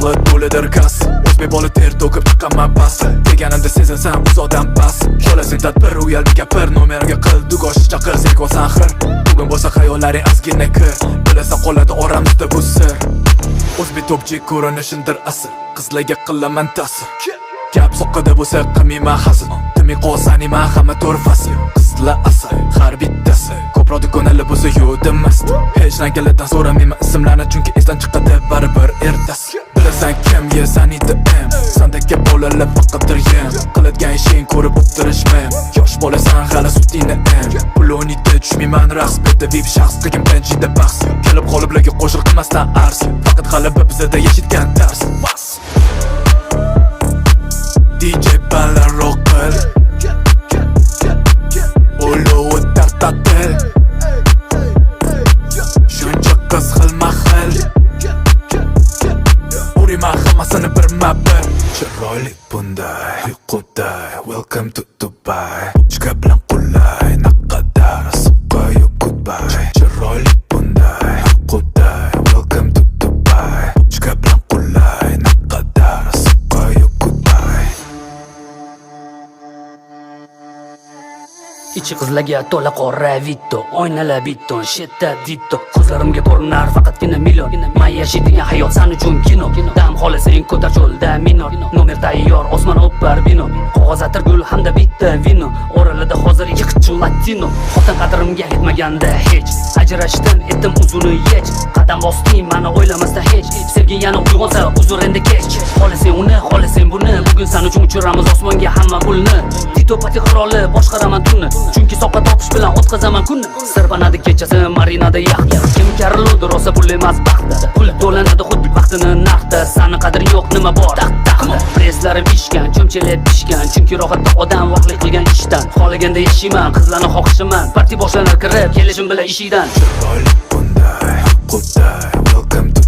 aqli to'lidir kas. O'zbek bola ter to'kib chiqaman past. Deganimda sezasan uzoqdan pas. Qo'lasing tadbir uyalib gapir, nomerga qil dugosh chaqir sekvosan xir. Bugun bo'lsa xayollaring ozgina kir, bilasan qoladi oramizda bu sir. O'zbek topchi ko'rinishindir asl, qizlarga qilaman ta'sir. Gap soqqada bo'lsa qilmayman hasad, timi qolsani man hamma to'rfasi. Qizlar asal, har bittasi ko'proq do'konali bo'lsa yo'dimas. Hech narsalardan so'ramayman ismlarni, chunki esdan chiqadi baribir ertasi. Bilasan kim yesanida em, sandagi bolalar faqatdir yem. Qiladigan ishing ko'rib o'tirishmam. Yosh bolasan hali sutingni em. Pulonida tushmayman raqs, bitta vip shaxs qilgan birinchida bahs. Kelib qoliblarga qo'shil qilmasdan ars, faqat hali bizda yashitgan dars. DJ balar roqil Olovi tartatil Shuncha qiz xilma xil Uriman hammasini birma-bir. Chiroyli bunday uyquday, welcome to Dubai. Chika bilan qulay, naqadar suqqayu goodbye. Chiroyli bunday uyquday, welcome to Dubai. Chika bilan qulay, naqadar suqqayu goodbye. Ichi qizlarga to'la qora vitto, oynalar bitton, shetda ditto. Ko'zlarimga ko'rinar faqatgina million. Men yashaydigan hayot san uchun kino. Dam xolasang ko'tar cho'lda minor. Nomer tayyor, osmon o'par bino. Qog'oz atirgul hamda bitta vino. Oralida hozir ikki qichul latino. Xotin qadrimga yetmaganda hech. Ajrashdim etim uzuni yech. Qadam bosdim mani o'ylamasdan hech. Sevging yana uyg'onsa uzr endi kech. Xolasang uni, xolasang buni. Bugun san uchun uchiramiz osmonga hamma pulni. Titopati qiroli boshqaraman tunni. Chunki soqqa topish bilan o'tkazaman kunni. Sirpanadi kechasi marinada yaxta. Kim kariludi rosa pul emas baxtda. Pul to'lanadi xuddi vaqtini naqda. Sani qadri yo'q nima bor? Preslarim ishgan, cho'mchalab pishgan. Chunki rohatda odam vaqtli qilgan ishdan. Xolaganda yashayman, qizlarni xohishiman. Parti boshlanar kirib, kelishim bilan ishingdan. Chiroyli bunday, quday, welcome to